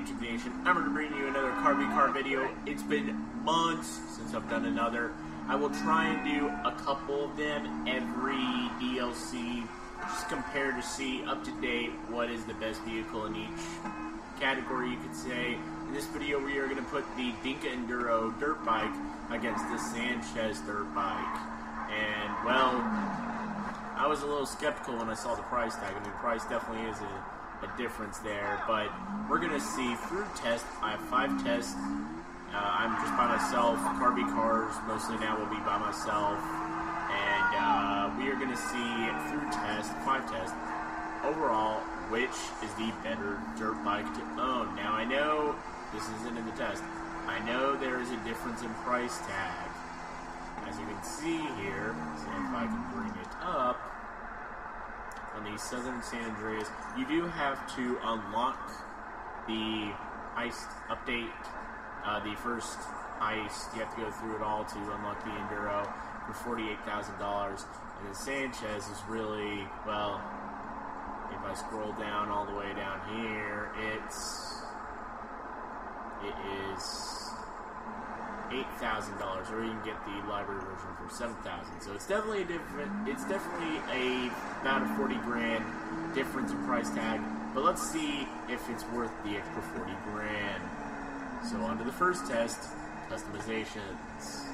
YouTube Nation? I'm going to bring you another Car v Car video. It's been months since I've done another. I will try and do a couple of them every DLC, just compare to see up to date what is the best vehicle in each category, you could say. In this video, we are going to put the Dinka Enduro dirt bike against the Sanchez dirt bike. And, well, I was a little skeptical when I saw the price tag. I mean, price definitely is a difference there, but we're going to see through test. I have 5 tests. I'm just by myself. Car v Cars mostly now will be by myself. And we are going to see through test, 5 tests, overall, which is the better dirt bike to own. Now, I know this isn't in the test. I know there is a difference in price tag. As you can see here, see if I can bring it up, on the Southern San Andreas, you do have to unlock the heist update, the first heist. You have to go through it all to unlock the Enduro for $48,000. And the Sanchez is really, well, if I scroll down all the way down here, it is $8,000, or you can get the library version for $7,000. So it's definitely a different. It's definitely about a 40 grand difference in price tag. But let's see if it's worth the extra 40 grand. So on to the first test, customizations.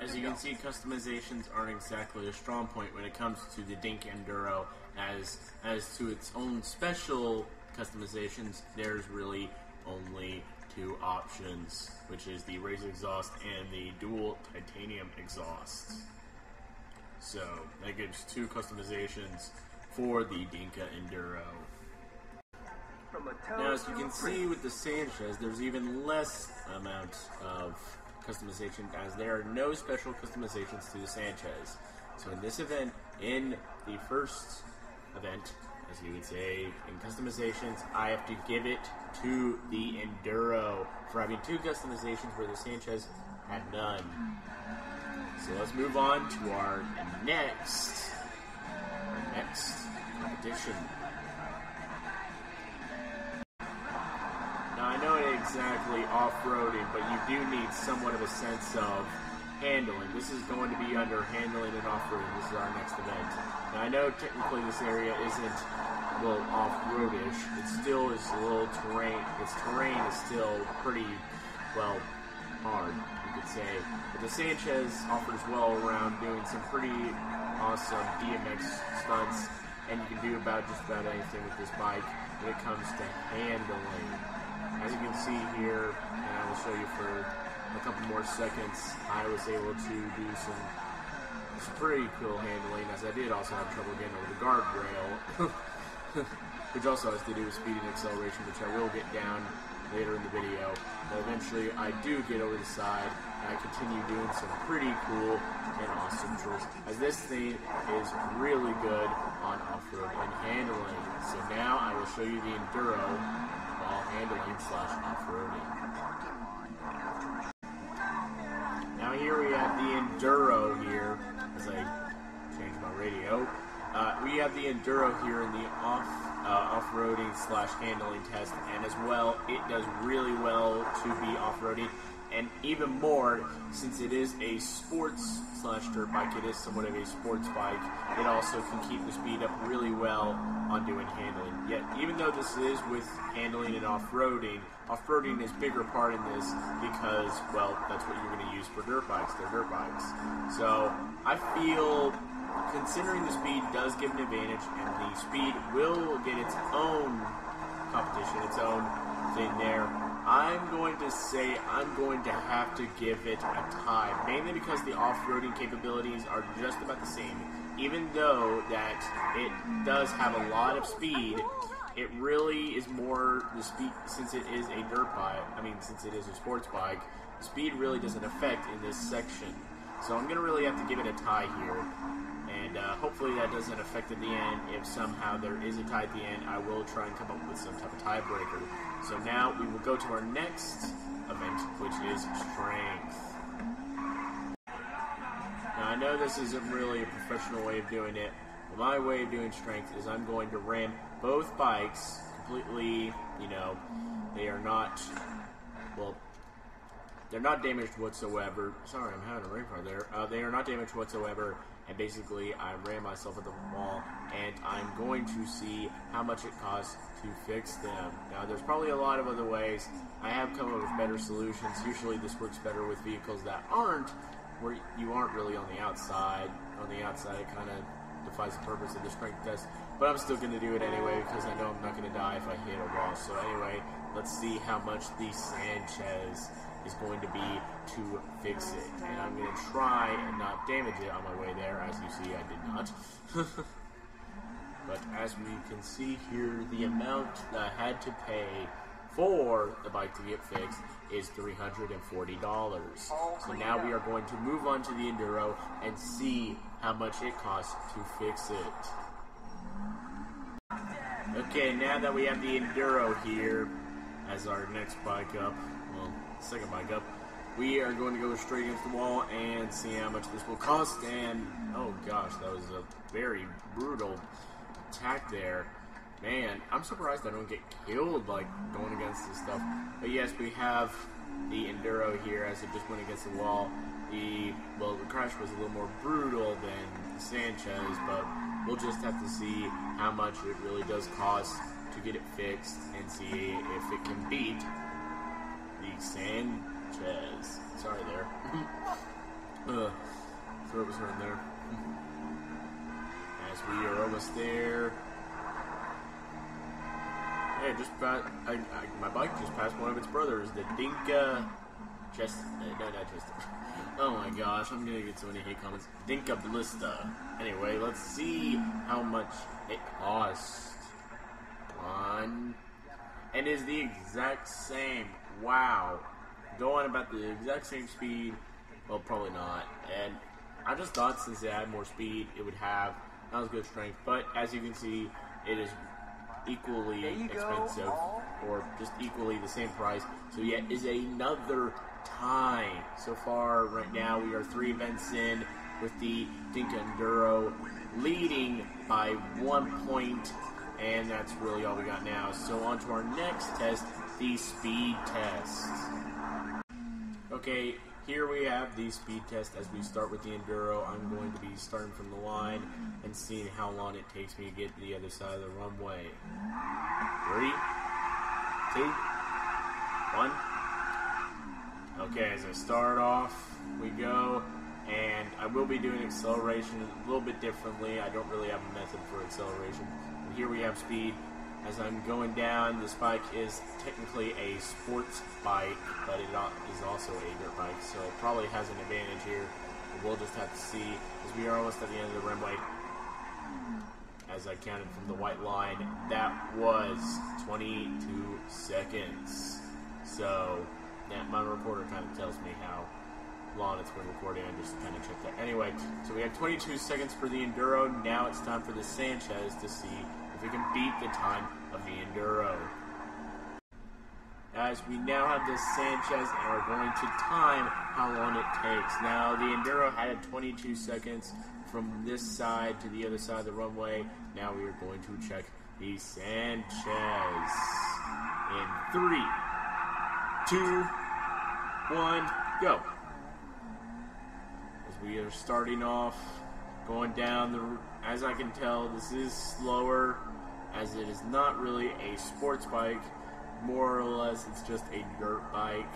As you can see, customizations aren't exactly a strong point when it comes to the Dinka Enduro. As to its own special customizations, there's really only 2 options, which is the raised exhaust and the dual titanium exhaust. So that gives 2 customizations for the Dinka Enduro. Now, as you can see with the Sanchez, there's even less amount of customization, as there are no special customizations to the Sanchez. So in this event, in the first event, as you would say, in customizations, I have to give it to the Enduro for having 2 customizations where the Sanchez had none. So let's move on to our next competition. Now, I know it ain't exactly off-roading, but you do need somewhat of a sense of handling. This is going to be under handling and off-roading. This is our next event. Now, I know technically this area isn't a little off-roadish. It still is a little terrain. Its terrain is still pretty, well, hard, you could say. But the Sanchez offers well around doing some pretty awesome DMX stunts, and you can do just about anything with this bike when it comes to handling. As you can see here, and I will show you for a couple more seconds, I was able to do some pretty cool handling, as I did also have trouble getting over the guardrail, which also has to do with speed and acceleration, which I will get down later in the video. But eventually I do get over the side, and I continue doing some pretty cool and awesome tricks, as this thing is really good on off-road and handling. So now I will show you the Enduro while handling / off-roading. Now here we have the Enduro here, as I change my radio. We have the Enduro here in the off-roading / handling test, and as well, it does really well to be off-roading, and even more, since it is a sports / dirt bike, it is somewhat of a sports bike, it also can keep the speed up really well on doing handling. Yet, even though this is with handling and off-roading is a bigger part in this because, well, that's what you're going to use for dirt bikes. They're dirt bikes. So, I feel, considering the speed does give an advantage, and the speed will get its own competition, its own thing there, I'm going to say I'm going to have to give it a tie, mainly because the off-roading capabilities are just about the same. Even though that it does have a lot of speed, it really is more the speed, since it is a dirt bike, since it is a sports bike, the speed really doesn't affect in this section. So I'm going to really have to give it a tie here. And hopefully that doesn't affect at the end. If somehow there is a tie at the end, I will try and come up with some type of tiebreaker. So now we will go to our next event, which is strength. Now I know this isn't really a professional way of doing it, but my way of doing strength is I'm going to ram both bikes completely, you know, they are not, well, they're not damaged whatsoever. Sorry, I'm having a rain fart there. They are not damaged whatsoever, and basically I ran myself at the wall, and I'm going to see how much it costs to fix them. Now, there's probably a lot of other ways. I have come up with better solutions. Usually this works better with vehicles that aren't, where you aren't really on the outside. On the outside, it kind of defies the purpose of the strength test, but I'm still going to do it anyway because I know I'm not going to die if I hit a wall. So anyway, let's see how much the Sanchez is going to be to fix it, and I'm going to try and not damage it on my way there. As you see, I did not. But as we can see here, the amount that I had to pay for the bike to get fixed is $340. So now we are going to move on to the Enduro and see how much it costs to fix it. Okay, now that we have the Enduro here as our next bike up, well, second bike up, we are going to go straight against the wall and see how much this will cost. And oh gosh, that was a very brutal attack there. Man, I'm surprised I don't get killed like going against this stuff. But yes, we have the Enduro here as it just went against the wall. The crash was a little more brutal than the Sanchez, but we'll just have to see how much it really does cost to get it fixed and see if it can beat the Sanchez. Sorry there. Throat was hurting there. As we are almost there. Hey, my bike just passed one of its brothers, the Dinka Oh my gosh, I'm gonna get so many hate comments. Dinka Ballista. Anyway, let's see how much it costs. And is the exact same. Wow. Going about the exact same speed. Well, probably not. And I just thought since it had more speed, it would have not as good strength. But as you can see, it is equally expensive, or just equally the same price. So yet is another tie. So far, right now, we are 3 events in with the Dinka Enduro leading by 1 point, and that's really all we got now. So on to our next test, the speed test. Okay, here we have the speed test. As we start with the Enduro, I'm going to be starting from the line and seeing how long it takes me to get to the other side of the runway. 3, 2, 1. Okay, as I start off, we go, and I will be doing acceleration a little bit differently. I don't really have a method for acceleration. And here we have speed. As I'm going down, this bike is technically a sports bike, but it is also a dirt bike, so it probably has an advantage here. But we'll just have to see, as we are almost at the end of the runway. As I counted from the white line, that was 22 seconds. So my recorder kind of tells me how long it's been recording. I just kind of checked that. Anyway, so we have 22 seconds for the Enduro. Now it's time for the Sanchez to see if we can beat the time of the Enduro. Guys, we now have the Sanchez and are going to time how long it takes. Now, the Enduro had 22 seconds from this side to the other side of the runway. Now we are going to check the Sanchez. In 3, 2, 1, go. As we are starting off, going down as I can tell, this is slower, as it is not really a sports bike. More or less, it's just a dirt bike.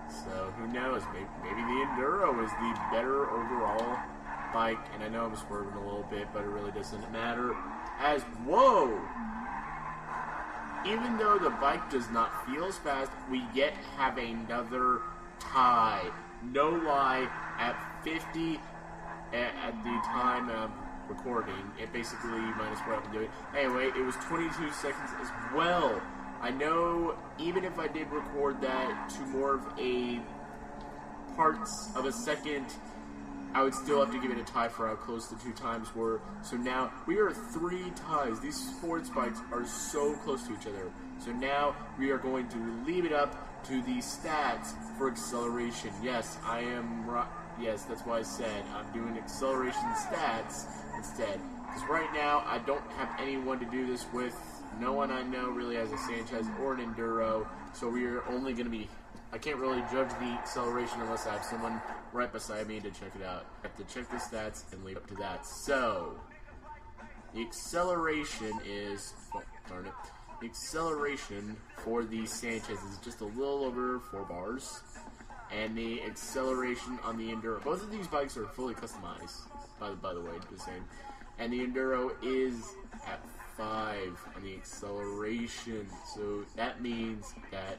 So who knows? Maybe the Enduro is the better overall bike. And I know I'm swerving a little bit, but it really doesn't matter. As whoa! Even though the bike does not feel as fast, we yet have another tie. No lie, at 50 at the time of recording, it basically minus what I'm doing. Anyway, it was 22 seconds as well. I know even if I did record that to more of a parts of a second, I would still have to give it a tie for how close the 2 times were. So now we are 3 ties. These sports bikes are so close to each other. So now we are going to leave it up to the stats for acceleration. Yes, I am right. Yes, that's why I said I'm doing acceleration stats instead. Because right now I don't have anyone to do this with No one I know really has a Sanchez or an Enduro, so we are only going to be... I can't really judge the acceleration unless I have someone right beside me to check it out. I have to check the stats and lead up to that. So, the acceleration is... Oh, darn it. The acceleration for the Sanchez is just a little over 4 bars. And the acceleration on the Enduro... Both of these bikes are fully customized, by the way, the same. And the Enduro is at 5 on the acceleration. So, that means that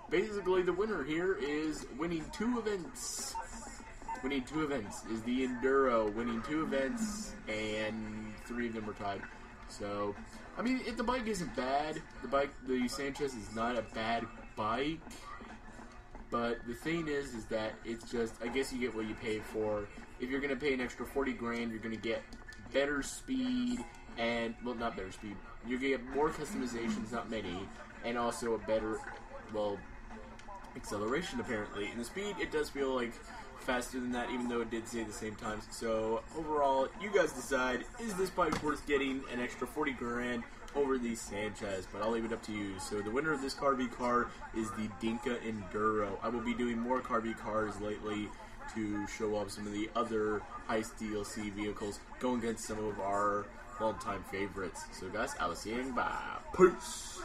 basically, the winner here is winning 2 events. Winning 2 events is the Enduro, winning 2 events, and 3 of them are tied. So, I mean, if the bike isn't bad, the Sanchez is not a bad bike. But the thing is that it's just, I guess you get what you pay for. If you're going to pay an extra 40 grand, you're going to get better speed and, well, not better speed. You're going to get more customizations, not many, and also a better, well, acceleration apparently. And the speed, it does feel like faster than that, even though it did say the same times. So overall, you guys decide, is this bike worth getting an extra 40 grand over the Sanchez? But I'll leave it up to you. So the winner of this Car V car is the Dinka Enduro. I will be doing more Car V cars lately to show off some of the other Heist DLC vehicles going against some of our all-time favorites. So guys, I will see you. Bye. Peace.